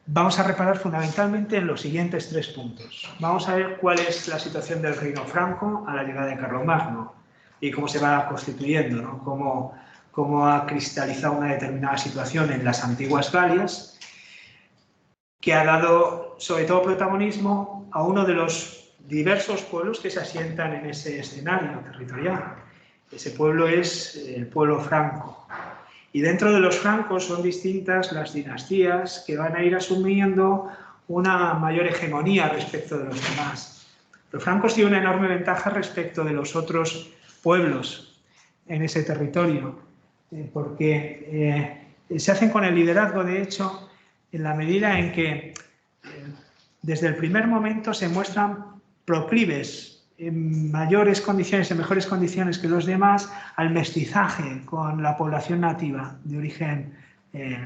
vamos a reparar fundamentalmente en los siguientes 3 puntos. Vamos a ver cuál es la situación del reino franco a la llegada de Carlomagno y cómo se va constituyendo, ¿no? Cómo ha cristalizado una determinada situación en las antiguas Galias, que ha dado sobre todo protagonismo a uno de los diversos pueblos que se asientan en ese escenario territorial. Ese pueblo es el pueblo franco. Y dentro de los francos son distintas las dinastías que van a ir asumiendo una mayor hegemonía respecto de los demás. Los francos tienen una enorme ventaja respecto de los otros pueblos en ese territorio, porque se hacen con el liderazgo, de hecho, en la medida en que desde el primer momento se muestran proclives en mayores condiciones, en mejores condiciones que los demás, al mestizaje con la población nativa de origen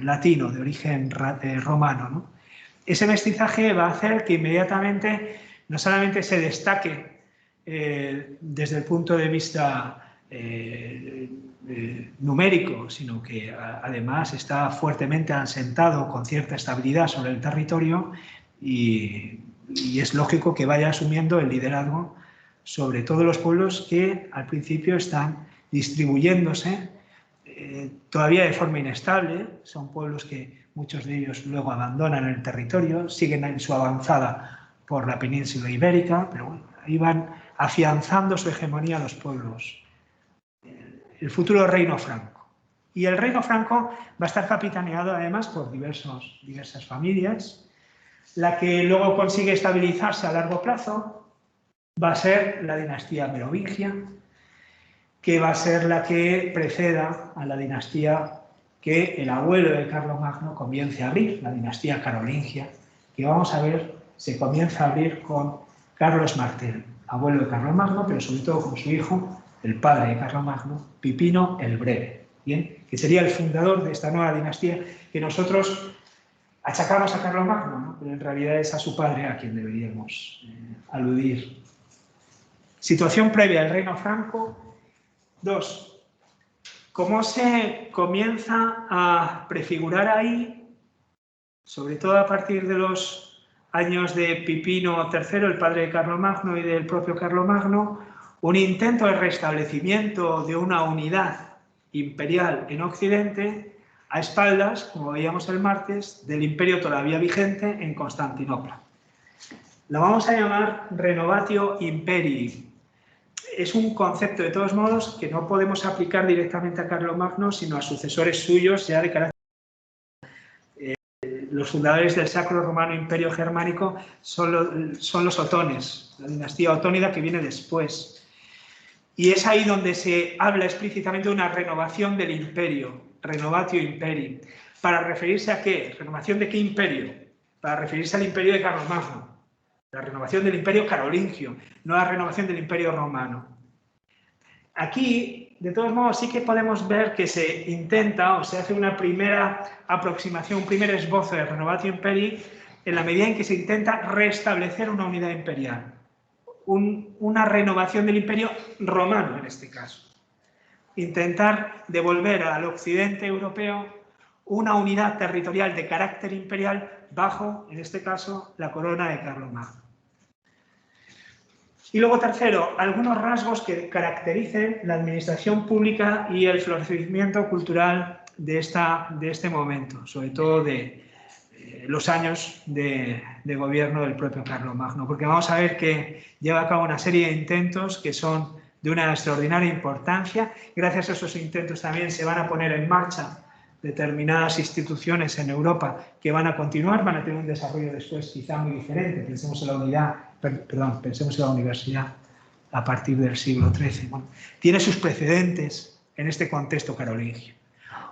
latino, de origen romano, ¿no? Ese mestizaje va a hacer que inmediatamente no solamente se destaque desde el punto de vista numérico, sino que además está fuertemente asentado con cierta estabilidad sobre el territorio y es lógico que vaya asumiendo el liderazgo sobre todos los pueblos que al principio están distribuyéndose todavía de forma inestable. Son pueblos que muchos de ellos luego abandonan el territorio, siguen en su avanzada por la península ibérica, pero bueno, ahí van afianzando su hegemonía los pueblos. El futuro reino franco. Y el reino franco va a estar capitaneado además por diversas familias. La que luego consigue estabilizarse a largo plazo va a ser la dinastía merovingia, que va a ser la que preceda a la dinastía que el abuelo de Carlomagno comienza a abrir, la dinastía carolingia, que vamos a ver se comienza a abrir con Carlos Martel, abuelo de Carlomagno, pero sobre todo con su hijo, el padre de Carlomagno, Pipino el Breve, ¿bien? Que sería el fundador de esta nueva dinastía que nosotros achacamos a Carlomagno, ¿no? Pero en realidad es a su padre a quien deberíamos aludir. Situación previa al reino franco. 2. ¿Cómo se comienza a prefigurar ahí, sobre todo a partir de los años de Pipino III, el padre de Carlomagno, y del propio Carlomagno, un intento de restablecimiento de una unidad imperial en Occidente a espaldas, como veíamos el martes, del imperio todavía vigente en Constantinopla? Lo vamos a llamar Renovatio Imperii. Es un concepto, de todos modos, que no podemos aplicar directamente a Carlomagno, sino a sucesores suyos ya de carácter. Los fundadores del Sacro Romano Imperio Germánico son los otones, la dinastía otónida que viene después. Y es ahí donde se habla explícitamente de una renovación del imperio, Renovatio Imperii. ¿Para referirse a qué? ¿Renovación de qué imperio? Para referirse al imperio de Carlomagno. La renovación del imperio carolingio, no la renovación del imperio romano. Aquí, de todos modos, sí que podemos ver que se intenta o se hace una primera aproximación, un primer esbozo de Renovatio Imperii en la medida en que se intenta restablecer una unidad imperial. Una renovación del imperio romano, en este caso. Intentar devolver al occidente europeo una unidad territorial de carácter imperial bajo, en este caso, la corona de Carlomagno. Y luego, tercero, algunos rasgos que caractericen la administración pública y el florecimiento cultural de este momento, sobre todo de los años de gobierno del propio Carlomagno, porque vamos a ver que lleva a cabo una serie de intentos que son de una extraordinaria importancia. Gracias a esos intentos también se van a poner en marcha determinadas instituciones en Europa que van a continuar, van a tener un desarrollo después quizá muy diferente. Pensemos en la universidad a partir del siglo XIII. Bueno, tiene sus precedentes en este contexto carolingio.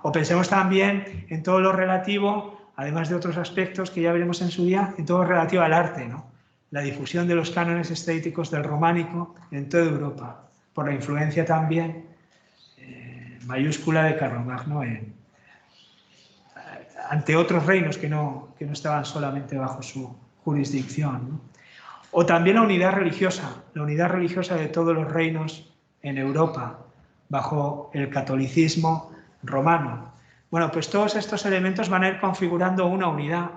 O pensemos también en todo lo relativo, además de otros aspectos que ya veremos en su día, en todo lo relativo al arte, ¿no? La difusión de los cánones estéticos del románico en toda Europa, por la influencia también mayúscula de Carlomagno ante otros reinos que no estaban solamente bajo su jurisdicción, ¿no? O también la unidad religiosa de todos los reinos en Europa bajo el catolicismo romano. Bueno, pues todos estos elementos van a ir configurando una unidad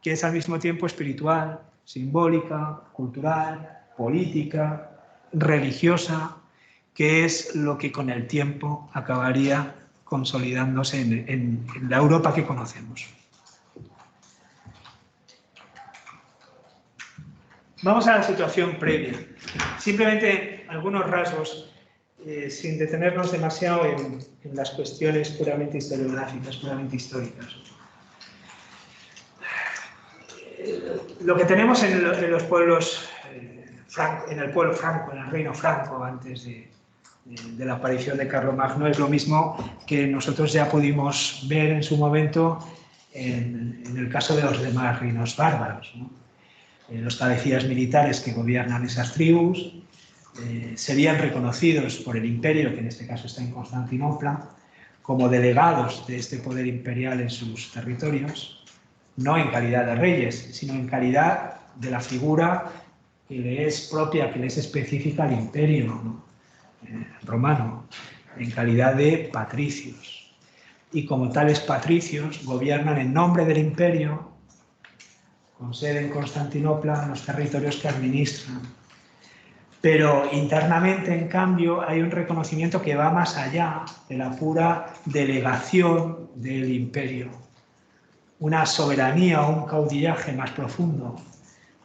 que es al mismo tiempo espiritual, simbólica, cultural, política, religiosa, que es lo que con el tiempo acabaría consolidándose en la Europa que conocemos. Vamos a la situación previa. Simplemente algunos rasgos, sin detenernos demasiado en las cuestiones puramente historiográficas, puramente históricas. Lo que tenemos en los pueblos, en el pueblo franco, en el reino franco, antes de la aparición de Carlomagno, es lo mismo que nosotros ya pudimos ver en su momento en el caso de los demás reinos bárbaros, ¿no? Los cabecillas militares que gobiernan esas tribus serían reconocidos por el imperio, que en este caso está en Constantinopla, como delegados de este poder imperial en sus territorios, no en calidad de reyes, sino en calidad de la figura que le es propia, que le es específica al imperio, ¿no? Romano, en calidad de patricios. Y como tales patricios gobiernan en nombre del imperio, con sede en Constantinopla, los territorios que administran. Pero internamente, en cambio, hay un reconocimiento que va más allá de la pura delegación del imperio. Una soberanía o un caudillaje más profundo,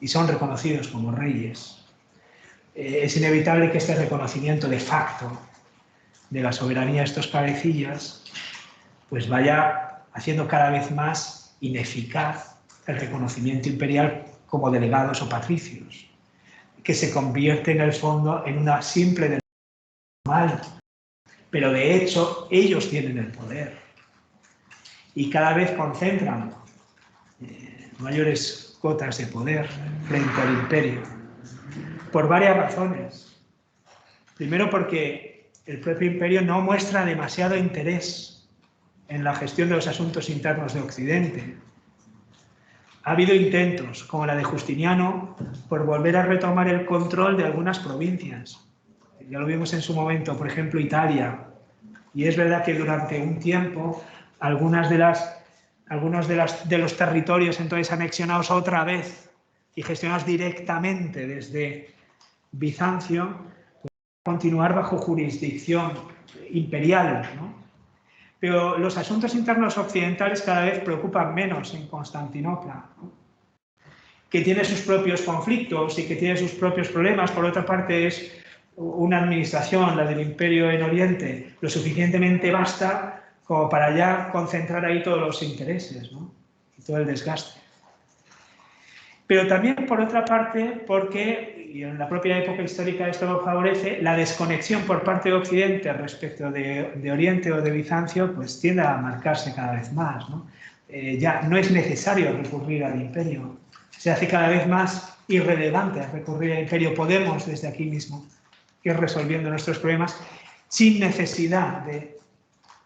y son reconocidos como reyes. Es inevitable que este reconocimiento de facto de la soberanía de estos cabecillas pues vaya haciendo cada vez más ineficaz el reconocimiento imperial como delegados o patricios, que se convierte en el fondo en una simple delegación normal, pero de hecho ellos tienen el poder y cada vez concentran mayores cotas de poder frente al imperio, por varias razones. Primero, porque el propio imperio no muestra demasiado interés en la gestión de los asuntos internos de Occidente. Ha habido intentos, como la de Justiniano, por volver a retomar el control de algunas provincias. Ya lo vimos en su momento, por ejemplo, Italia. Y es verdad que durante un tiempo algunos de los territorios entonces anexionados otra vez y gestionados directamente desde Bizancio, pues, continuar bajo jurisdicción imperial, ¿no? Pero los asuntos internos occidentales cada vez preocupan menos en Constantinopla, ¿no? Que tiene sus propios conflictos y que tiene sus propios problemas. Por otra parte, es una administración, la del imperio en Oriente, lo suficientemente vasta como para ya concentrar ahí todos los intereses, ¿no? Y todo el desgaste. Pero también, por otra parte, porque, y en la propia época histórica esto lo favorece, la desconexión por parte de Occidente respecto de Oriente o de Bizancio, pues tiende a marcarse cada vez más, ¿no? Ya no es necesario recurrir al imperio, se hace cada vez más irrelevante recurrir al imperio. Podemos desde aquí mismo ir resolviendo nuestros problemas sin necesidad de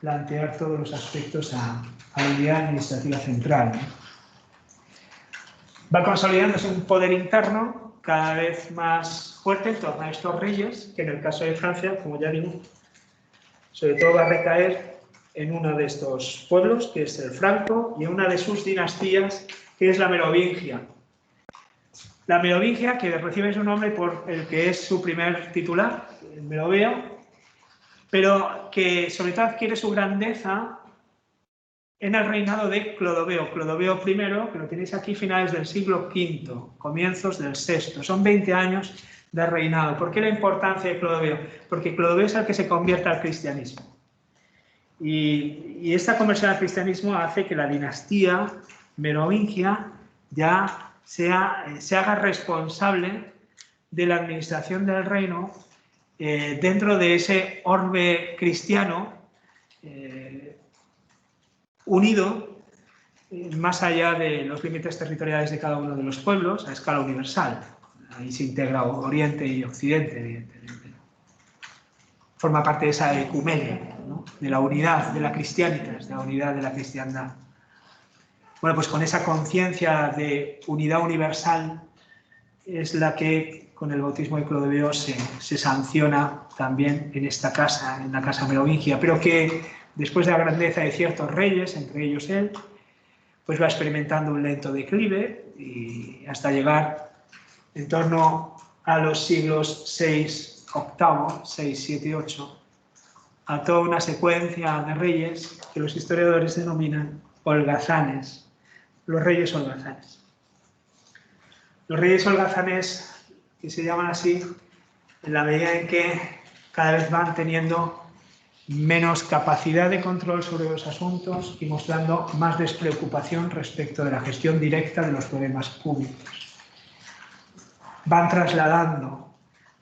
plantear todos los aspectos a la unidad administrativa central, ¿no? Va consolidándose un poder interno cada vez más fuerte en torno a estos reyes, que en el caso de Francia, como ya digo, sobre todo va a recaer en uno de estos pueblos, que es el franco, y en una de sus dinastías, que es la merovingia. La merovingia, que recibe su nombre por el que es su primer titular, el Meroveo, pero que sobre todo adquiere su grandeza en el reinado de Clodoveo I, que lo tenéis aquí, finales del siglo V, comienzos del VI. Son 20 años de reinado. ¿Por qué la importancia de Clodoveo? Porque Clodoveo es el que se convierte al cristianismo. Y esta conversión al cristianismo hace que la dinastía merovingia ya se haga responsable de la administración del reino dentro de ese orbe cristiano unido más allá de los límites territoriales de cada uno de los pueblos a escala universal. Ahí se integra Oriente y Occidente, evidentemente. Forma parte de esa ecumenia, ¿no? De la unidad de la cristianitas, de la unidad de la cristiandad. Bueno, pues con esa conciencia de unidad universal es la que con el bautismo de Clodoveo se sanciona también en esta casa, en la casa merovingia, pero que después de la grandeza de ciertos reyes, entre ellos él, pues va experimentando un lento declive y hasta llegar en torno a los siglos VI, VIII, 6, 7 y 8, a toda una secuencia de reyes que los historiadores denominan holgazanes, los reyes holgazanes. Los reyes holgazanes, que se llaman así, en la medida en que cada vez van teniendo menos capacidad de control sobre los asuntos y mostrando más despreocupación respecto de la gestión directa de los problemas públicos. Van trasladando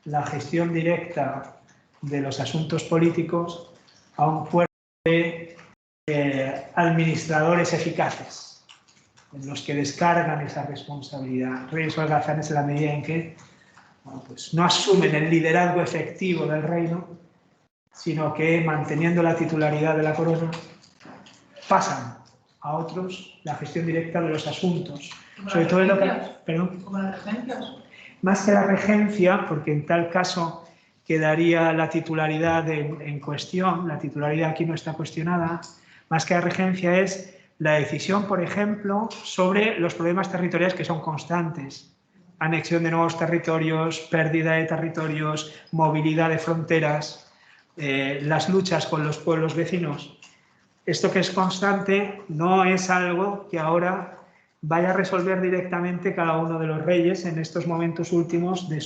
la gestión directa de los asuntos políticos a un cuerpo de administradores eficaces, en los que descargan esa responsabilidad. Reyes holgazanes en la medida en que pues no asumen el liderazgo efectivo del reino, sino que, manteniendo la titularidad de la corona, pasan a otros la gestión directa de los asuntos. Sobre todo en lo que... ¿Perdón? ¿Como las regencias? Más que la regencia, porque en tal caso quedaría la titularidad en cuestión, la titularidad aquí no está cuestionada, más que la regencia es la decisión, por ejemplo, sobre los problemas territoriales que son constantes. Anexión de nuevos territorios, pérdida de territorios, movilidad de fronteras, las luchas con los pueblos vecinos. Esto que es constante no es algo que ahora vaya a resolver directamente cada uno de los reyes en estos momentos últimos de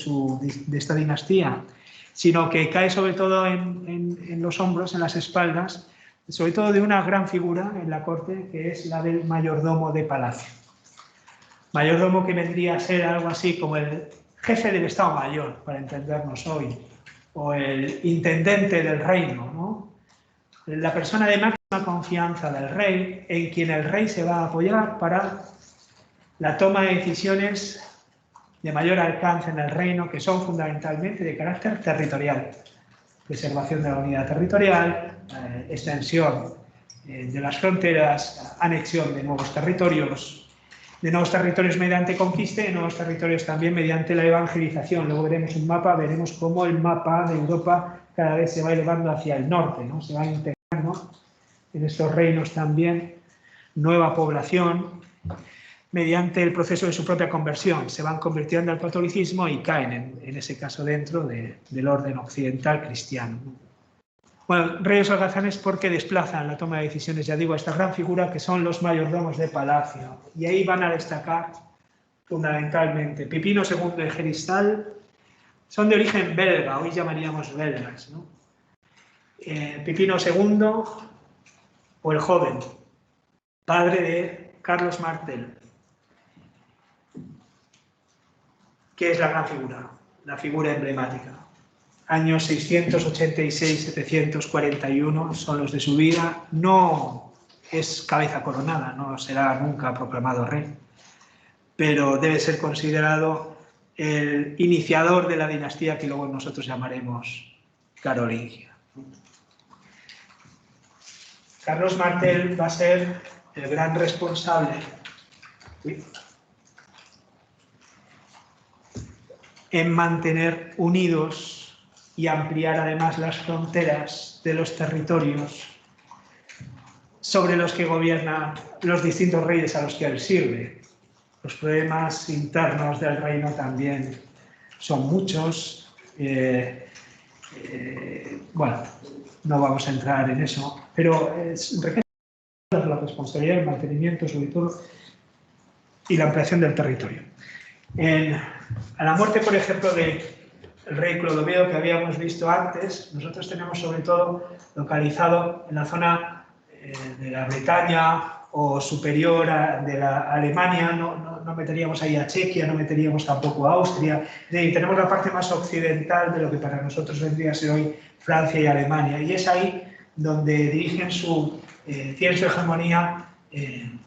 esta dinastía, sino que cae sobre todo en los hombros, en las espaldas, sobre todo de una gran figura en la corte, que es la del mayordomo de palacio. Mayordomo que vendría a ser algo así como el jefe del Estado Mayor, para entendernos hoy, o el intendente del reino, ¿no? La persona de máxima confianza del rey, en quien el rey se va a apoyar para la toma de decisiones de mayor alcance en el reino, que son fundamentalmente de carácter territorial. Preservación de la unidad territorial, extensión de las fronteras, anexión de nuevos territorios mediante conquista y de nuevos territorios también mediante la evangelización. Luego veremos un mapa, veremos cómo el mapa de Europa cada vez se va elevando hacia el norte, ¿no? Se va integrando en estos reinos también nueva población mediante el proceso de su propia conversión. Se van convirtiendo al catolicismo y caen, en ese caso, dentro del orden occidental cristiano. Bueno, reyes holgazanes porque desplazan la toma de decisiones, ya digo, a esta gran figura que son los mayordomos de palacio. Y ahí van a destacar fundamentalmente Pipino II de Heristal, son de origen belga, hoy llamaríamos belgas, ¿no? Pipino II, o el joven, padre de Carlos Martel. ¿Qué es la gran figura? La figura emblemática. Años 686-741 son los de su vida. No es cabeza coronada, no será nunca proclamado rey, pero debe ser considerado el iniciador de la dinastía que luego nosotros llamaremos carolingia. Carlos Martel va a ser el gran responsable en mantener unidos y ampliar además las fronteras de los territorios sobre los que gobiernan los distintos reyes a los que él sirve. Los problemas internos del reino también son muchos. Bueno, no vamos a entrar en eso, pero es la responsabilidad del mantenimiento, sobre todo, y la ampliación del territorio. A la muerte, por ejemplo, del rey Clodomeo, que habíamos visto antes, nosotros tenemos sobre todo localizado en la zona de la Bretaña o superior de la Alemania, no meteríamos ahí a Chequia, no meteríamos tampoco a Austria, tenemos la parte más occidental de lo que para nosotros vendría a ser hoy Francia y Alemania, y es ahí donde dirigen tienen su hegemonía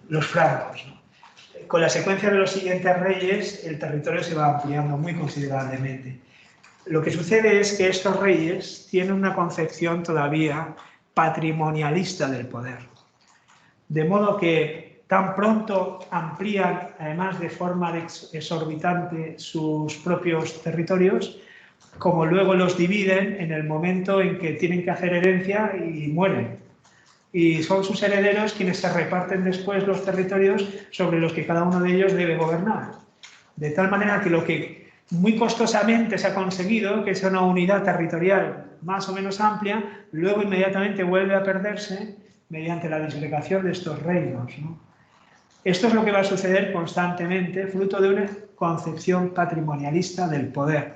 los francos, ¿no? Con la secuencia de los siguientes reyes, el territorio se va ampliando muy considerablemente. Lo que sucede es que estos reyes tienen una concepción todavía patrimonialista del poder. De modo que tan pronto amplían, además de forma exorbitante, sus propios territorios, como luego los dividen en el momento en que tienen que hacer herencia y mueren. y son sus herederos quienes se reparten después los territorios sobre los que cada uno de ellos debe gobernar. De tal manera que lo que muy costosamente se ha conseguido, que es una unidad territorial más o menos amplia, luego inmediatamente vuelve a perderse mediante la disgregación de estos reinos, ¿no? Esto es lo que va a suceder constantemente, fruto de una concepción patrimonialista del poder.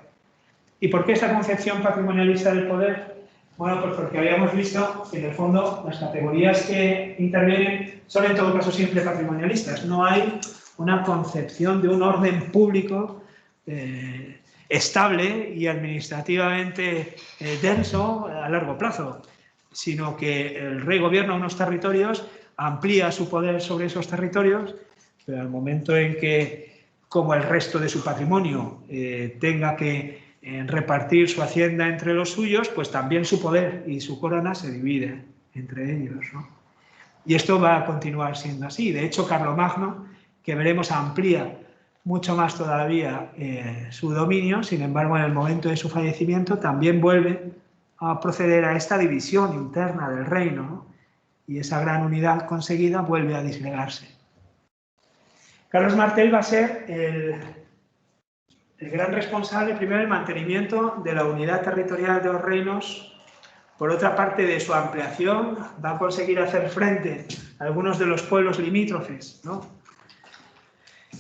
¿Y por qué esta concepción patrimonialista del poder? Bueno, pues porque habíamos visto que en el fondo las categorías que intervienen son en todo caso siempre patrimonialistas. No hay una concepción de un orden público estable y administrativamente denso a largo plazo, sino que el rey gobierna unos territorios, amplía su poder sobre esos territorios, pero al momento en que, como el resto de su patrimonio, tenga que repartir su hacienda entre los suyos, pues también su poder y su corona se dividen entre ellos, ¿no? Y esto va a continuar siendo así. De hecho, Carlomagno, que veremos, amplía mucho más todavía su dominio. Sin embargo, en el momento de su fallecimiento también vuelve a proceder a esta división interna del reino, ¿no? Y esa gran unidad conseguida vuelve a disgregarse. Carlos Martel va a ser el gran responsable, primero, del mantenimiento de la unidad territorial de los reinos. Por otra parte, de su ampliación, va a conseguir hacer frente a algunos de los pueblos limítrofes, ¿no?,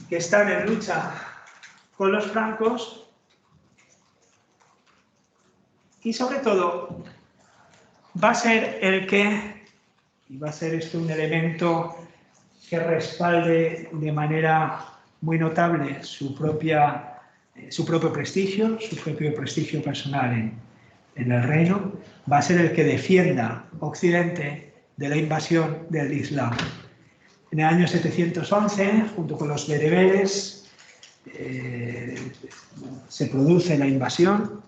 que están en lucha con los francos, y sobre todo va a ser el que, y va a ser esto un elemento que respalde de manera muy notable su propio prestigio personal en el reino, va a ser el que defienda Occidente de la invasión del Islam. En el año 711, junto con los bereberes, se produce la invasión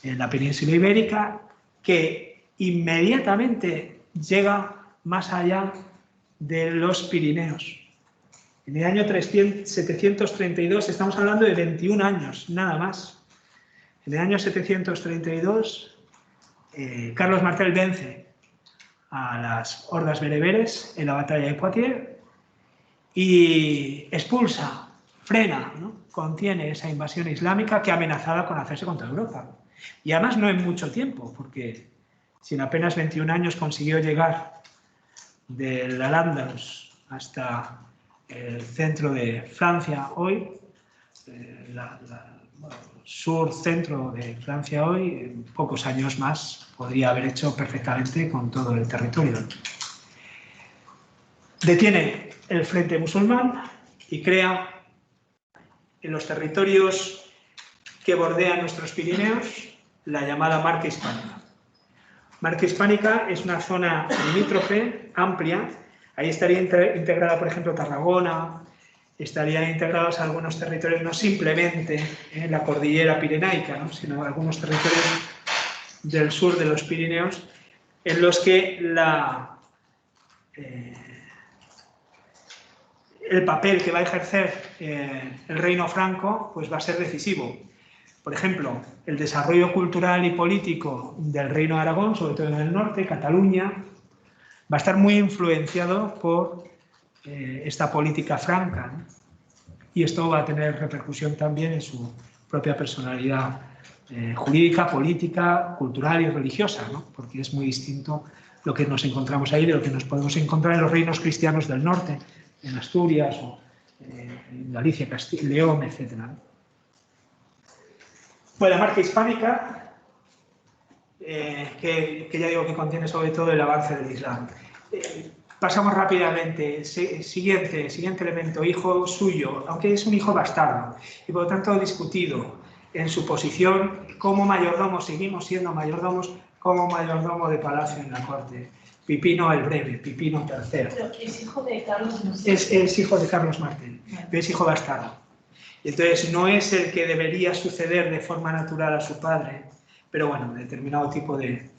en la península ibérica, que inmediatamente llega más allá de los Pirineos. En el año 732, estamos hablando de 21 años, nada más. En el año 732, Carlos Martel vence a las hordas bereberes en la batalla de Poitiers y expulsa, frena, ¿no?, contiene esa invasión islámica que amenazaba con hacerse contra Europa. Y además no en mucho tiempo, porque si en apenas 21 años consiguió llegar del Al-Ándalus hasta el centro de Francia hoy, sur-centro de Francia hoy, en pocos años más podría haber hecho perfectamente con todo el territorio. Detiene el frente musulmán y crea en los territorios que bordean nuestros Pirineos la llamada Marca Hispánica. Marca Hispánica es una zona limítrofe, amplia. Ahí estaría integrada, por ejemplo, Tarragona, estarían integrados algunos territorios, no simplemente en la cordillera pirenaica, ¿no?, sino algunos territorios del sur de los Pirineos, en los que el papel que va a ejercer el reino franco pues va a ser decisivo. Por ejemplo, el desarrollo cultural y político del Reino de Aragón, sobre todo en el norte, Cataluña, va a estar muy influenciado por esta política franca, ¿no? Y esto va a tener repercusión también en su propia personalidad jurídica, política, cultural y religiosa, ¿no?, porque es muy distinto lo que nos encontramos ahí de lo que nos podemos encontrar en los reinos cristianos del norte, en Asturias o en Galicia, Castilla, León, etc. Pues la Marca Hispánica, que ya digo que contiene sobre todo el avance del Islam. Pasamos rápidamente. Siguiente elemento, hijo suyo, aunque es un hijo bastardo y por lo tanto discutido en su posición como mayordomo, seguimos siendo mayordomos, como mayordomo de palacio en la corte. Pipino el Breve, Pipino III. Pero es hijo de Carlos Martel. Es hijo de Carlos Martel, pero es hijo bastardo. Entonces no es el que debería suceder de forma natural a su padre, pero bueno, determinado tipo de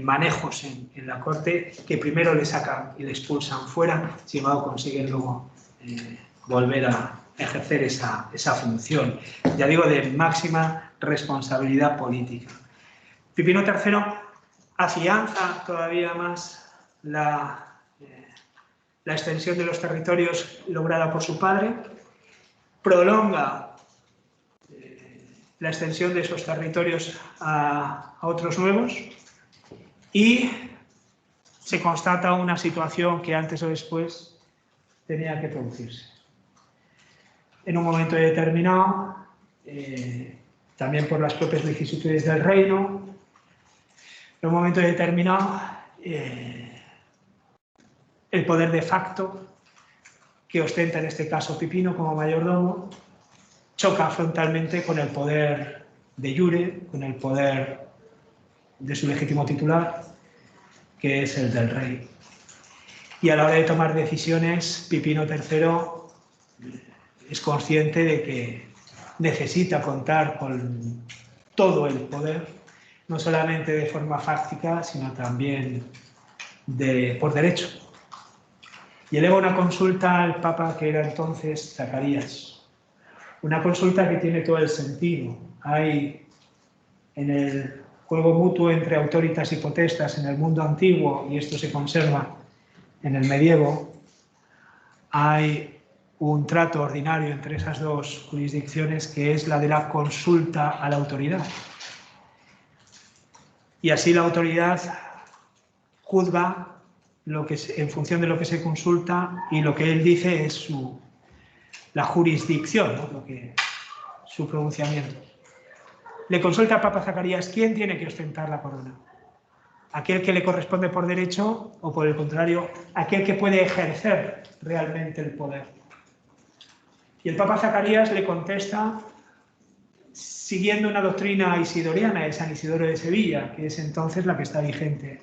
manejos en la corte que primero le sacan y le expulsan fuera, sin embargo consiguen luego volver a ejercer esa función, ya digo, de máxima responsabilidad política. Pipino III afianza todavía más la extensión de los territorios lograda por su padre, prolonga la extensión de esos territorios a otros nuevos y se constata una situación que antes o después tenía que producirse. En un momento determinado, también por las propias vicisitudes del reino, en un momento determinado, el poder de facto que ostenta en este caso Pipino como mayordomo choca frontalmente con el poder de jure, con el poder de su legítimo titular, que es el del rey. Y a la hora de tomar decisiones, Pipino III es consciente de que necesita contar con todo el poder, no solamente de forma fáctica, sino también por derecho. Y eleva una consulta al Papa que era entonces Zacarías. Una consulta que tiene todo el sentido. Hay en el juego mutuo entre autoritas y potestas en el mundo antiguo, y esto se conserva en el medievo, hay un trato ordinario entre esas dos jurisdicciones que es la de la consulta a la autoridad. Y así la autoridad juzga en función de lo que se consulta, y lo que él dice es la jurisdicción, ¿no? Su pronunciamiento. Le consulta al Papa Zacarías quién tiene que ostentar la corona. ¿Aquel que le corresponde por derecho o, por el contrario, aquel que puede ejercer realmente el poder? Y el Papa Zacarías le contesta siguiendo una doctrina isidoriana de San Isidoro de Sevilla, que es entonces la que está vigente.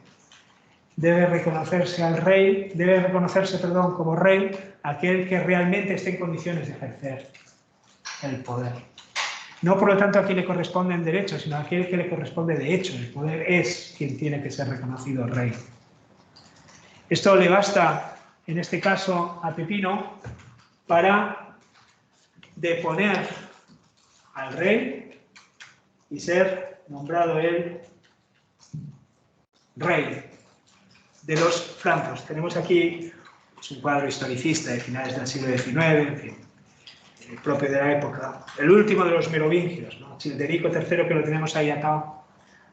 Debe reconocerse como rey aquel que realmente esté en condiciones de ejercer el poder. No, por lo tanto, a quien le corresponde en derecho, sino a aquel que le corresponde de hecho. El poder es quien tiene que ser reconocido rey. Esto le basta, en este caso, a Pipino para deponer al rey y ser nombrado él rey de los francos. Tenemos aquí un cuadro historicista de finales del siglo XIX, en fin, propio de la época, el último de los merovingios, ¿no? Childerico III, que lo tenemos ahí atado,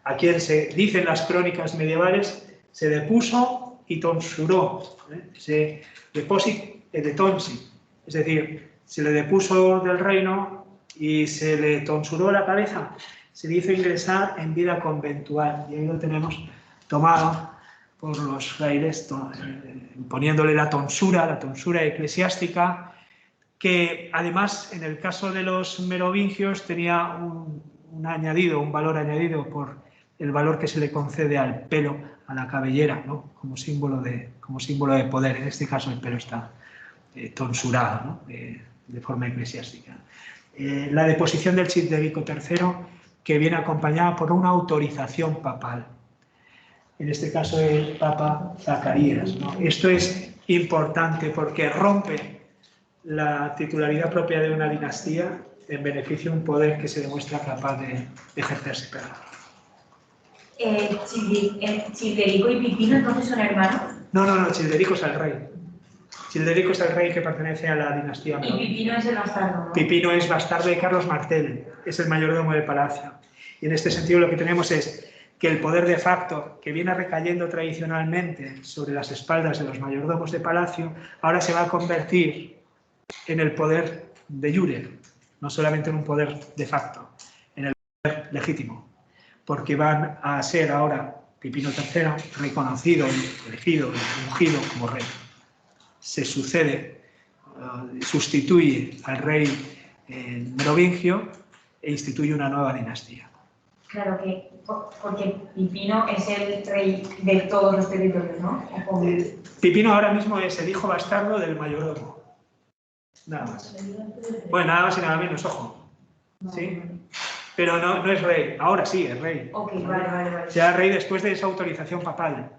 a quien se dicen las crónicas medievales, se depuso y tonsuró, se deposit et detonsi, es decir, se le depuso del reino y se le tonsuró la cabeza, se le hizo ingresar en vida conventual, y ahí lo tenemos tomado por los frailes, poniéndole la tonsura eclesiástica, que además en el caso de los merovingios tenía un valor añadido por el valor que se le concede al pelo, a la cabellera, ¿no? como símbolo de poder. En este caso el pelo está tonsurado, ¿no? de forma eclesiástica. La deposición del Childerico III, que viene acompañada por una autorización papal. En este caso el Papa Zacarías, ¿no? Esto es importante porque rompe la titularidad propia de una dinastía en beneficio de un poder que se demuestra capaz de ejercerse. ¿Childerico y Pipino entonces son hermanos? No, Childerico es el rey. Childerico es el rey que pertenece a la dinastía. Y Pipino es el bastardo, ¿no? Pipino es bastardo de Carlos Martel, es el mayordomo del palacio. Y en este sentido lo que tenemos es que el poder de facto, que viene recayendo tradicionalmente sobre las espaldas de los mayordomos de palacio, ahora se va a convertir en el poder de jure, no solamente en un poder de facto, en el poder legítimo, porque van a ser ahora Pipino III reconocido, elegido, ungido como rey. Se sucede, sustituye al rey merovingio e instituye una nueva dinastía. Claro que, porque Pipino es el rey de todos los territorios, ¿no? Pipino ahora mismo es el hijo bastardo del mayordomo. Nada más. Bueno, nada más y nada menos, ojo. ¿Sí? Pero no es rey. Ahora sí, es rey. Ok, vale. Será rey después de esa autorización papal.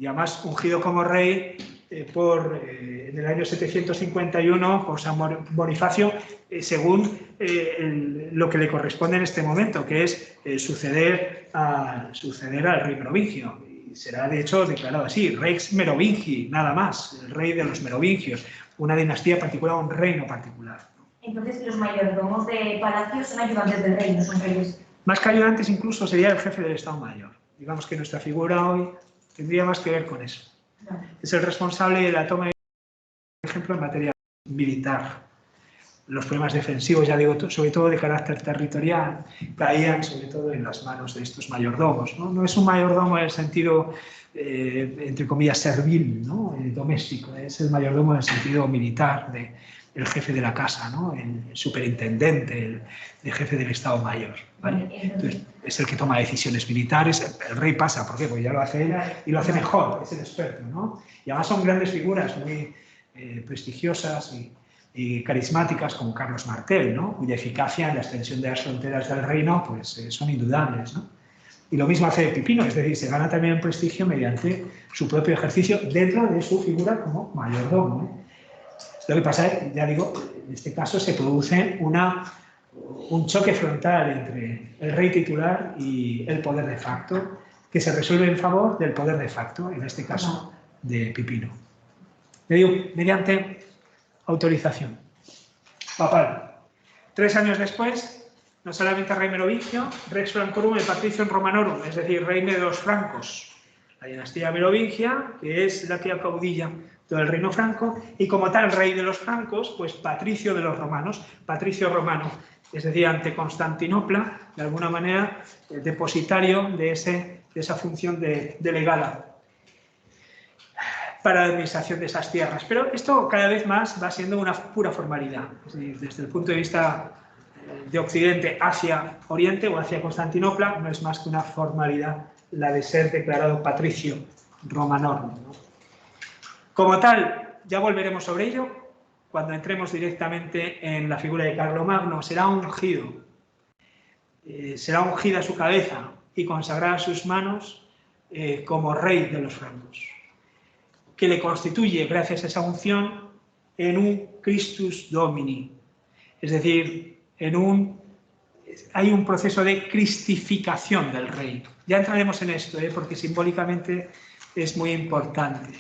Y además ungido como rey en el año 751 por San Bonifacio, según lo que le corresponde en este momento, que es suceder al rey merovingio. Y será de hecho declarado así, Rex Merovingi, nada más, el rey de los merovingios, una dinastía particular, un reino particular. Entonces los mayordomos de palacio son ayudantes del rey, no son reyes. Más que ayudantes incluso sería el jefe del Estado Mayor. Digamos que nuestra figura hoy tendría más que ver con eso. Es el responsable de la toma de, por ejemplo, en materia militar. Los problemas defensivos, ya digo, sobre todo de carácter territorial, caían sobre todo en las manos de estos mayordomos. No es un mayordomo en el sentido, entre comillas, servil, ¿no? Doméstico, es el mayordomo en el sentido militar, el jefe de la casa, ¿no? El superintendente, el jefe del Estado Mayor. ¿Vale? Entonces, es el que toma decisiones militares. El rey pasa, ¿por qué? Porque ya lo hace él y lo hace mejor, es el experto, ¿no? Y además son grandes figuras muy prestigiosas y carismáticas como Carlos Martel, ¿no? Cuya eficacia en la extensión de las fronteras del reino pues, son indudables, ¿no? Y lo mismo hace Pipino, es decir, se gana también prestigio mediante su propio ejercicio dentro de su figura como mayordomo, ¿no? Lo que pasa es, ya digo, en este caso se produce un choque frontal entre el rey titular y el poder de facto, que se resuelve en favor del poder de facto, en este caso de Pipino. Mediante autorización papal. 3 años después, no solamente rey merovingio, Rex Francorum et Patricium Romanorum, es decir, reine de los francos, la dinastía merovingia, que es la que acaudilla todo el reino franco, y como tal rey de los francos, pues patricio de los romanos, patricio romano, es decir, ante Constantinopla, de alguna manera, depositario de esa función delegada para la administración de esas tierras. Pero esto cada vez más va siendo una pura formalidad. Es decir, desde el punto de vista de Occidente hacia Oriente o hacia Constantinopla, no es más que una formalidad la de ser declarado patricio romanorum, ¿no? Como tal, ya volveremos sobre ello, cuando entremos directamente en la figura de Carlomagno, será ungida su cabeza y consagrada sus manos como rey de los francos, que le constituye, gracias a esa unción, en un Christus Domini. Es decir, hay un proceso de cristificación del rey. Ya entraremos en esto, porque simbólicamente es muy importante.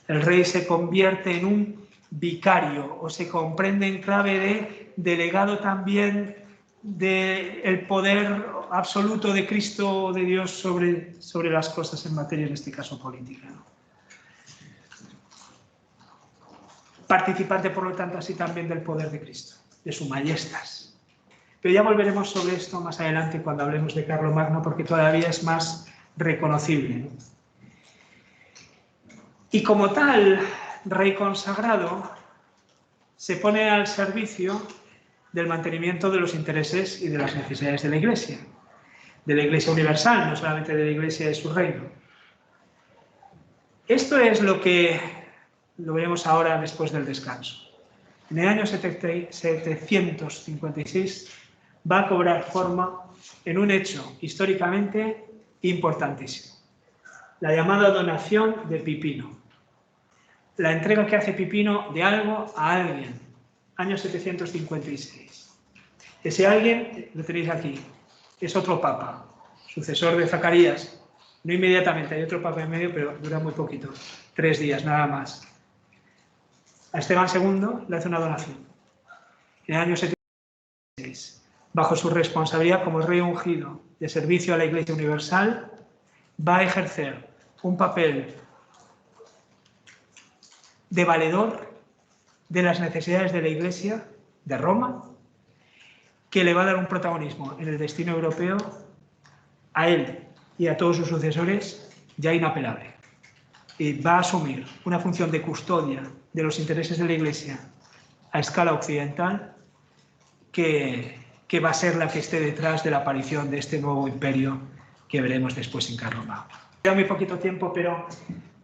El rey se convierte en un vicario, o se comprende en clave de delegado también del poder absoluto de Cristo o de Dios sobre las cosas en materia, en este caso, política, ¿no? Participante, por lo tanto, así también del poder de Cristo, de su majestas. Pero ya volveremos sobre esto más adelante cuando hablemos de Carlomagno, porque todavía es más reconocible, ¿no? Y como tal rey consagrado, se pone al servicio del mantenimiento de los intereses y de las necesidades de la Iglesia universal, no solamente de la Iglesia de su reino. Esto es lo veremos ahora después del descanso. En el año 756 va a cobrar forma en un hecho históricamente importantísimo, la llamada donación de Pipino. La entrega que hace Pipino de algo a alguien, año 756. Ese alguien, lo tenéis aquí, es otro papa, sucesor de Zacarías. No inmediatamente, hay otro papa en medio, pero dura muy poquito, 3 días, nada más. A Esteban II le hace una donación. En el año 756, bajo su responsabilidad como rey ungido de servicio a la Iglesia Universal, va a ejercer un papel de valedor de las necesidades de la Iglesia de Roma, que le va a dar un protagonismo en el destino europeo a él y a todos sus sucesores ya inapelable. Y va a asumir una función de custodia de los intereses de la Iglesia a escala occidental que va a ser la que esté detrás de la aparición de este nuevo imperio que veremos después en Carlomagno. Queda muy poquito tiempo, pero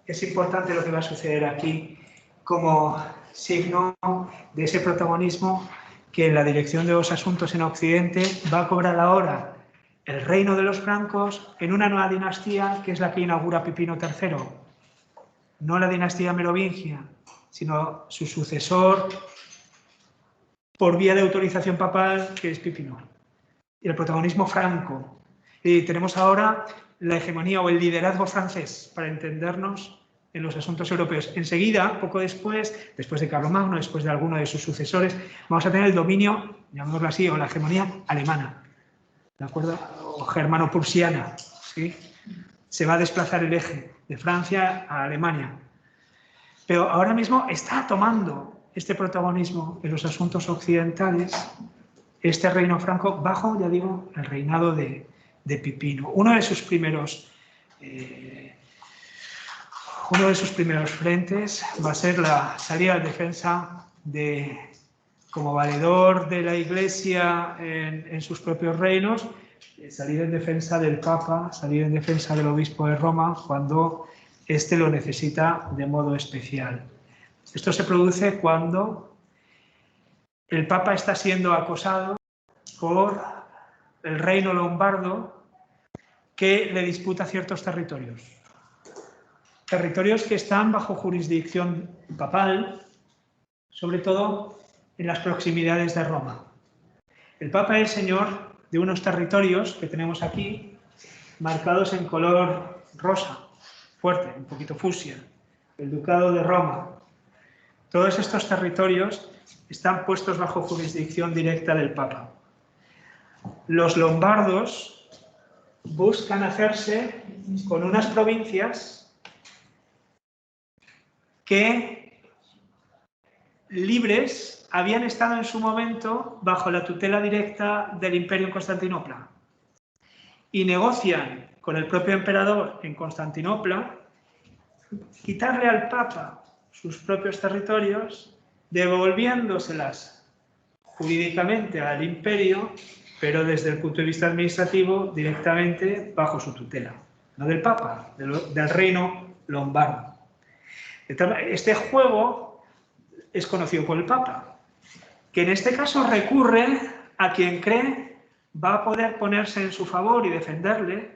es importante lo que va a suceder aquí como signo de ese protagonismo que en la dirección de los asuntos en Occidente va a cobrar ahora el reino de los francos en una nueva dinastía que es la que inaugura Pipino III. No la dinastía merovingia, sino su sucesor por vía de autorización papal, que es Pipino. Y el protagonismo franco. Y tenemos ahora la hegemonía o el liderazgo francés, para entendernos, en los asuntos europeos. Enseguida, poco después de Carlomagno, después de alguno de sus sucesores, vamos a tener el dominio, llamémoslo así, o la hegemonía alemana, ¿de acuerdo? O germano-prusiana, ¿sí? Se va a desplazar el eje de Francia a Alemania. Pero ahora mismo está tomando este protagonismo en los asuntos occidentales, este reino franco, bajo, ya digo, el reinado de Pipino. Uno de sus primeros frentes va a ser la salida en defensa como valedor de la Iglesia en sus propios reinos, salir en defensa del Papa, salir en defensa del Obispo de Roma cuando éste lo necesita de modo especial. Esto se produce cuando el Papa está siendo acosado por el reino lombardo que le disputa ciertos territorios. Territorios que están bajo jurisdicción papal, sobre todo en las proximidades de Roma. El Papa es señor de unos territorios que tenemos aquí, marcados en color rosa, fuerte, un poquito fucsia, el Ducado de Roma. Todos estos territorios están puestos bajo jurisdicción directa del Papa. Los lombardos buscan hacerse con unas provincias que, libres, habían estado en su momento bajo la tutela directa del Imperio en Constantinopla y negocian con el propio emperador en Constantinopla quitarle al Papa sus propios territorios, devolviéndoselas jurídicamente al imperio, pero desde el punto de vista administrativo directamente bajo su tutela, no del Papa, del reino lombardo. Este juego es conocido por el Papa, que en este caso recurre a quien cree va a poder ponerse en su favor y defenderle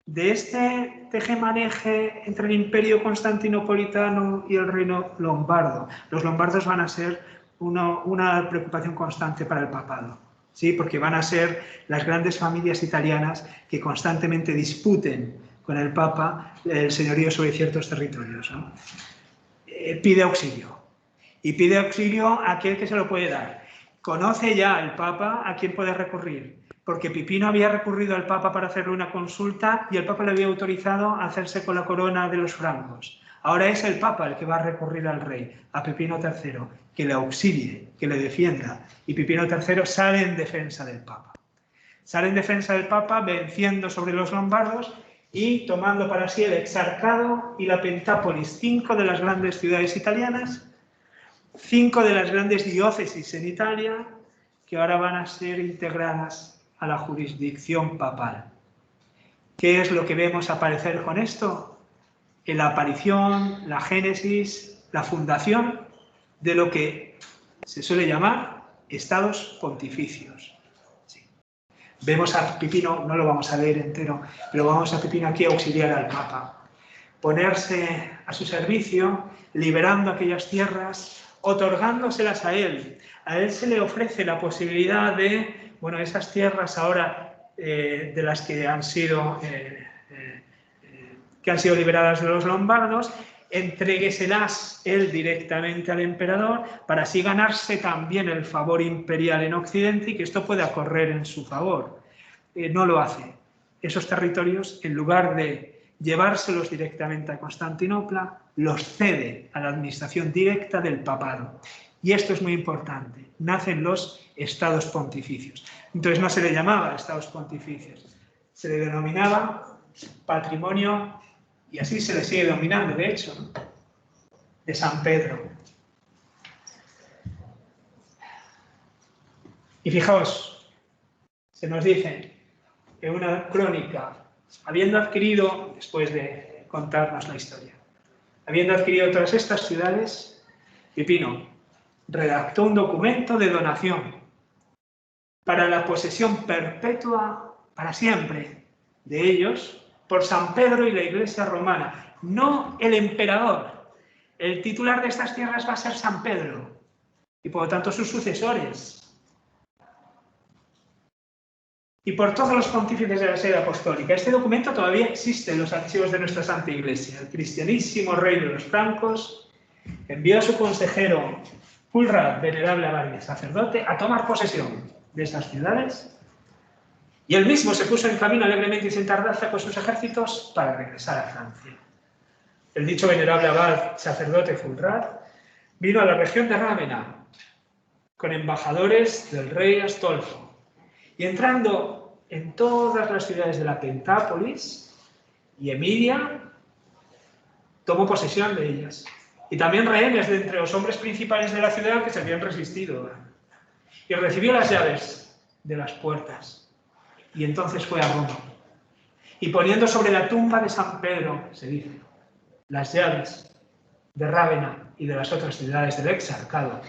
de este tejemaneje entre el imperio constantinopolitano y el reino lombardo. Los lombardos van a ser una preocupación constante para el papado, ¿sí? Porque van a ser las grandes familias italianas que constantemente disputen con el Papa el señorío sobre ciertos territorios, ¿no? Pide auxilio. Y pide auxilio a aquel que se lo puede dar. Conoce ya el Papa a quién puede recurrir, porque Pipino había recurrido al Papa para hacerle una consulta y el Papa le había autorizado a hacerse con la corona de los francos. Ahora es el Papa el que va a recurrir al rey, a Pipino III, que le auxilie, que le defienda. Y Pipino III sale en defensa del Papa. Sale en defensa del Papa venciendo sobre los lombardos y tomando para sí el Exarcado y la Pentápolis, 5 de las grandes ciudades italianas, 5 de las grandes diócesis en Italia, que ahora van a ser integradas a la jurisdicción papal. ¿Qué es lo que vemos aparecer con esto? La aparición, la génesis, la fundación de lo que se suele llamar estados pontificios. Sí. Vemos a Pipino, no lo vamos a leer entero, pero vamos a Pipino aquí a auxiliar al Papa, ponerse a su servicio, liberando aquellas tierras, otorgándoselas a él. A él se le ofrece la posibilidad de, bueno, esas tierras ahora de las que han sido liberadas de los lombardos, entrégueselas él directamente al emperador para así ganarse también el favor imperial en Occidente y que esto pueda correr en su favor. No lo hace. Esos territorios, en lugar de llevárselos directamente a Constantinopla, los cede a la administración directa del papado. Y esto es muy importante. Nacen los estados pontificios. Entonces no se le llamaba estados pontificios, se le denominaba patrimonio, y así se le sigue denominando, de hecho, ¿no?, de San Pedro. Y fijaos, se nos dice en una crónica, habiendo adquirido, después de contarnos la historia, habiendo adquirido todas estas ciudades, Pipino redactó un documento de donación para la posesión perpetua, para siempre, de ellos, por San Pedro y la Iglesia romana, no el emperador. El titular de estas tierras va a ser San Pedro y por lo tanto sus sucesores. y por todos los pontífices de la sede apostólica. Este documento todavía existe en los archivos de nuestra Santa Iglesia. El cristianísimo rey de los francos envió a su consejero Fulrad, venerable abad y sacerdote, a tomar posesión de esas ciudades, y él mismo se puso en camino alegremente y sin tardanza con sus ejércitos para regresar a Francia. El dicho venerable abad sacerdote Fulrad vino a la región de Rávena con embajadores del rey Astolfo, y entrando en todas las ciudades de la Pentápolis y Emilia, tomó posesión de ellas. Y también rehenes de entre los hombres principales de la ciudad que se habían resistido. Y recibió las llaves de las puertas. Y entonces fue a Roma. Y poniendo sobre la tumba de San Pedro, se dice, las llaves de Rávena y de las otras ciudades del exarcado,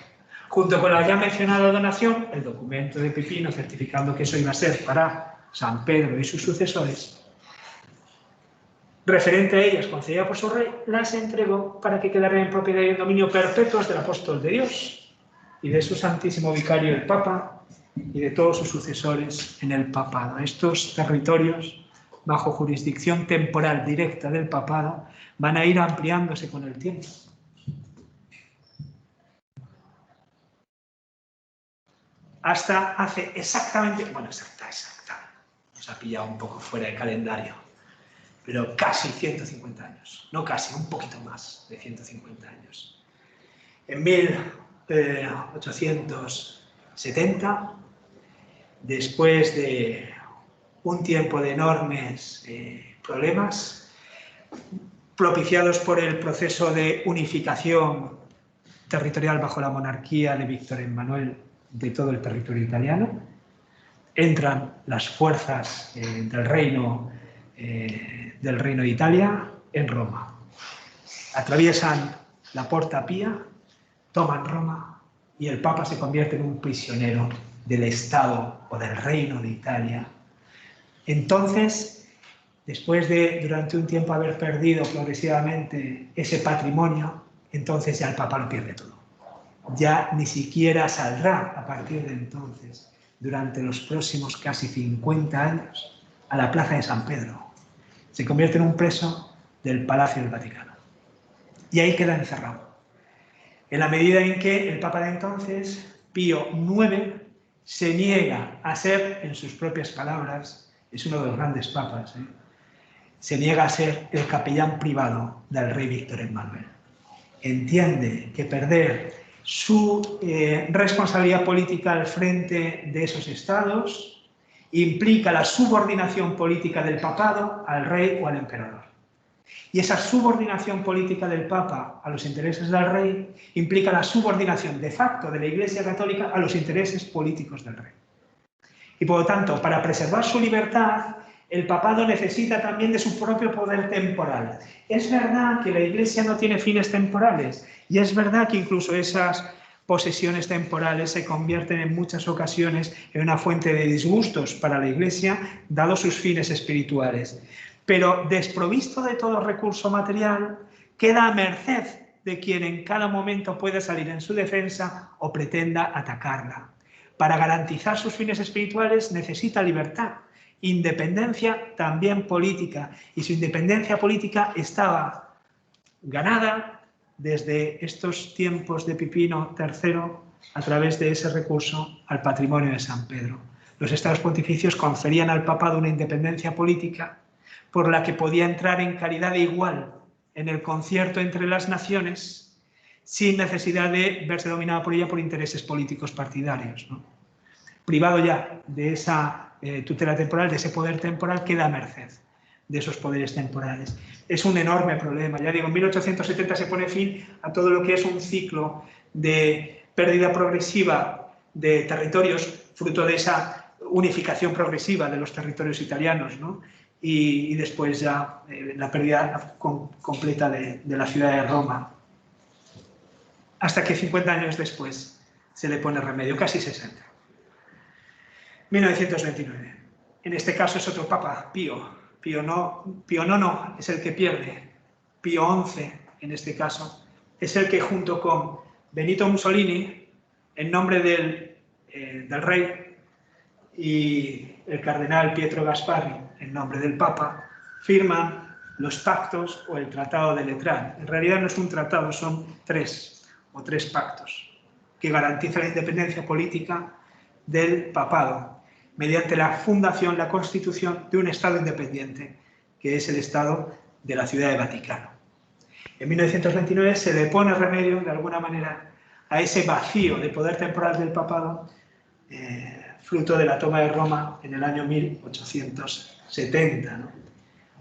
junto con la ya mencionada donación, el documento de Pipino certificando que eso iba a ser para San Pedro y sus sucesores, referente a ellas concedida por su rey, las entregó para que quedaran en propiedad y en dominio perpetuos del apóstol de Dios y de su santísimo vicario el Papa y de todos sus sucesores en el papado. Estos territorios, bajo jurisdicción temporal directa del papado, van a ir ampliándose con el tiempo. Hasta hace exactamente, bueno, exacta, nos ha pillado un poco fuera de calendario, pero casi 150 años, no casi, un poquito más de 150 años. En 1870, después de un tiempo de enormes problemas, propiciados por el proceso de unificación territorial bajo la monarquía de Víctor Emmanuel de todo el territorio italiano, entran las fuerzas del reino de Italia en Roma. Atraviesan la Porta Pía, toman Roma y el Papa se convierte en un prisionero del Estado o del Reino de Italia. Entonces, después de durante un tiempo haber perdido progresivamente ese patrimonio, entonces ya el Papa lo pierde todo. Ya ni siquiera saldrá a partir de entonces, durante los próximos casi 50 años, a la Plaza de San Pedro. Se convierte en un preso del Palacio del Vaticano. Y ahí queda encerrado. En la medida en que el Papa de entonces, Pío IX, se niega a ser, en sus propias palabras, es uno de los grandes papas, se niega a ser el capellán privado del rey Víctor Emmanuel. Entiende que perder su responsabilidad política al frente de esos estados implica la subordinación política del papado al rey o al emperador. Y esa subordinación política del Papa a los intereses del rey implica la subordinación de facto de la Iglesia Católica a los intereses políticos del rey. Y por lo tanto, para preservar su libertad, el papado necesita también de su propio poder temporal. Es verdad que la Iglesia no tiene fines temporales y es verdad que incluso esas posesiones temporales se convierten en muchas ocasiones en una fuente de disgustos para la Iglesia, dados sus fines espirituales. Pero desprovisto de todo recurso material, queda a merced de quien en cada momento puede salir en su defensa o pretenda atacarla. Para garantizar sus fines espirituales necesita libertad, independencia también política, y su independencia política estaba ganada desde estos tiempos de Pipino III a través de ese recurso al patrimonio de San Pedro. Los estados pontificios conferían al papado una independencia política por la que podía entrar en calidad de igual en el concierto entre las naciones sin necesidad de verse dominado por ella por intereses políticos partidarios, ¿no? Privado ya de esa tutela temporal, de ese poder temporal, queda a merced de esos poderes temporales. Es un enorme problema. Ya digo, en 1870 se pone fin a todo lo que es un ciclo de pérdida progresiva de territorios, fruto de esa unificación progresiva de los territorios italianos, ¿no? Y después ya la pérdida completa de la ciudad de Roma. Hasta que 50 años después se le pone remedio, casi 60. 1929. En este caso es otro papa, Pío IX es el que pierde. Pío XI, en este caso, es el que junto con Benito Mussolini, en nombre del rey, y el cardenal Pietro Gasparri, en nombre del Papa, firman los pactos o el Tratado de Letrán. En realidad no es un tratado, son tres pactos que garantizan la independencia política del papado mediante la fundación, la constitución de un Estado independiente, que es el Estado de la Ciudad de Vaticano. En 1929 se le pone remedio, de alguna manera, a ese vacío de poder temporal del papado, fruto de la toma de Roma en el año 1870, ¿no?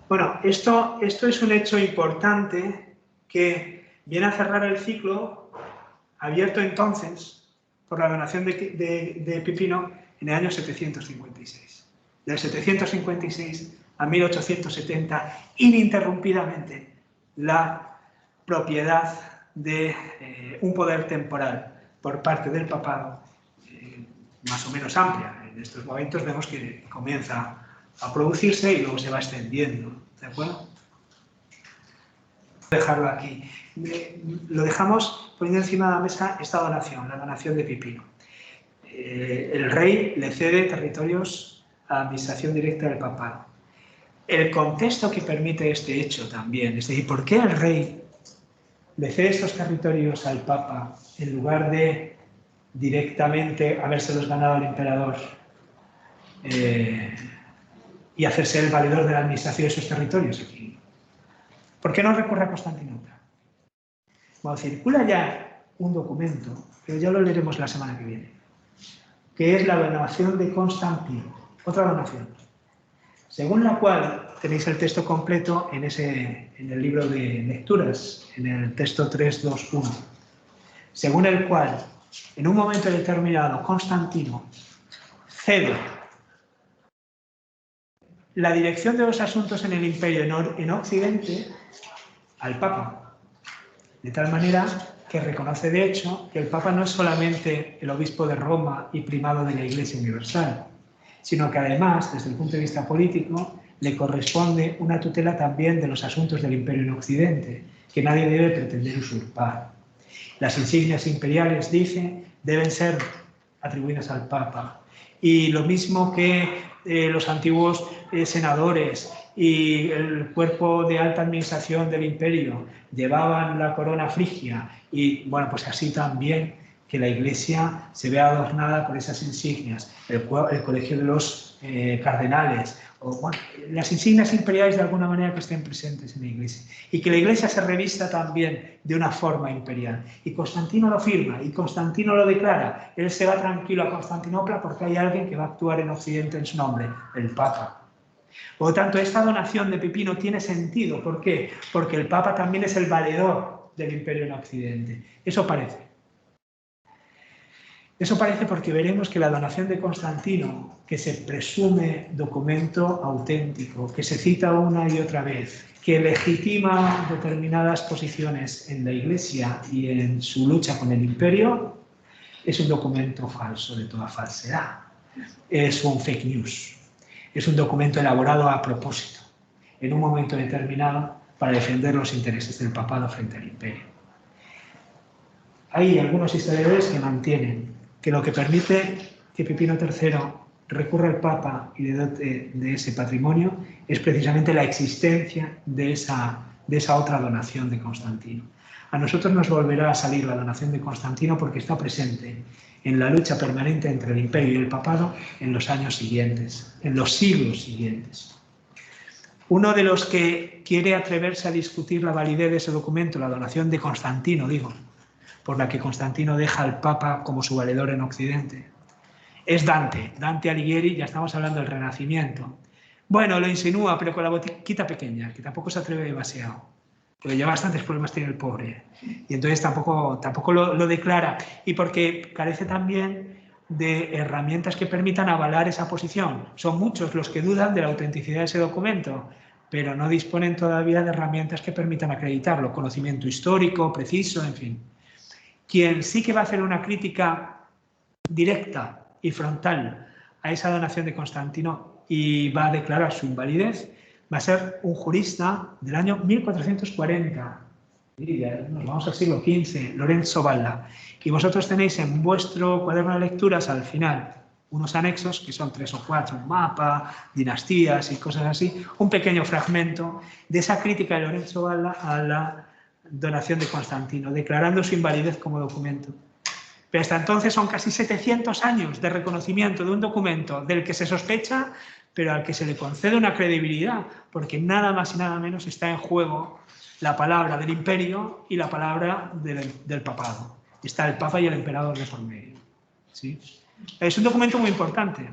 Bueno, esto es un hecho importante que viene a cerrar el ciclo abierto entonces por la donación de Pipino en el año 756. Del 756 a 1870, ininterrumpidamente, la propiedad de un poder temporal por parte del papado, más o menos amplia. En estos momentos vemos que comienza a producirse y luego se va extendiendo. ¿De acuerdo? Dejarlo aquí. Lo dejamos poniendo encima de la mesa esta donación, la donación de Pipino. El rey le cede territorios a la administración directa del papado. El contexto que permite este hecho también, es decir, ¿por qué el rey le cede estos territorios al papa en lugar de directamente habérselos ganado al emperador y hacerse el valedor de la administración de esos territorios aquí? ¿Por qué no recurre a Constantinopla? Bueno, circula ya un documento, pero ya lo leeremos la semana que viene, que es la donación de Constantino, otra donación, según la cual tenéis el texto completo en el libro de lecturas, en el texto 321, según el cual, en un momento determinado, Constantino cede la dirección de los asuntos en el imperio en Occidente al Papa, de tal manera que reconoce de hecho que el Papa no es solamente el obispo de Roma y primado de la Iglesia Universal, sino que además, desde el punto de vista político, le corresponde una tutela también de los asuntos del imperio en Occidente, que nadie debe pretender usurpar. Las insignias imperiales, dice, deben ser atribuidas al Papa. Y lo mismo que los antiguos senadores y el cuerpo de alta administración del imperio llevaban la corona frigia y, bueno, pues así también que la Iglesia se vea adornada por esas insignias, el colegio de los cardenales, o bueno, las insignias imperiales de alguna manera que estén presentes en la Iglesia, y que la Iglesia se revista también de una forma imperial. Y Constantino lo firma, y Constantino lo declara. Él se va tranquilo a Constantinopla porque hay alguien que va a actuar en Occidente en su nombre, el Papa. Por lo tanto, esta donación de Pipino tiene sentido. ¿Por qué? Porque el Papa también es el valedor del imperio en Occidente. Eso parece. Eso parece porque veremos que la donación de Constantino, que se presume documento auténtico, que se cita una y otra vez, que legitima determinadas posiciones en la Iglesia y en su lucha con el imperio, es un documento falso de toda falsedad. Es un fake news. Es un documento elaborado a propósito, en un momento determinado, para defender los intereses del papado frente al imperio. Hay algunos historiadores que mantienen que lo que permite que Pipino III recurra al Papa y le dote de ese patrimonio es precisamente la existencia de esa otra donación de Constantino. A nosotros nos volverá a salir la donación de Constantino porque está presente en la lucha permanente entre el imperio y el papado en los años siguientes, en los siglos siguientes. Uno de los que quiere atreverse a discutir la validez de ese documento, la donación de Constantino, digo, por la que Constantino deja al Papa como su valedor en Occidente, es Dante Alighieri. Ya estamos hablando del Renacimiento. Bueno, lo insinúa, pero con la boquita pequeña, que tampoco se atreve demasiado, porque ya bastantes problemas tiene el pobre, y entonces tampoco lo declara, y porque carece también de herramientas que permitan avalar esa posición. Son muchos los que dudan de la autenticidad de ese documento, pero no disponen todavía de herramientas que permitan acreditarlo, conocimiento histórico, preciso, en fin. Quien sí que va a hacer una crítica directa y frontal a esa donación de Constantino y va a declarar su invalidez va a ser un jurista del año 1440. Nos vamos al siglo XV, Lorenzo Valla. Y vosotros tenéis en vuestro cuaderno de lecturas, al final, unos anexos, que son 3 o 4, un mapa, dinastías y cosas así, un pequeño fragmento de esa crítica de Lorenzo Valla a la donación de Constantino, declarando su invalidez como documento. Pero hasta entonces son casi 700 años de reconocimiento de un documento del que se sospecha, pero al que se le concede una credibilidad, porque nada más y nada menos está en juego la palabra del imperio y la palabra del papado. Está el papa y el emperador de por medio. ¿Sí? Es un documento muy importante.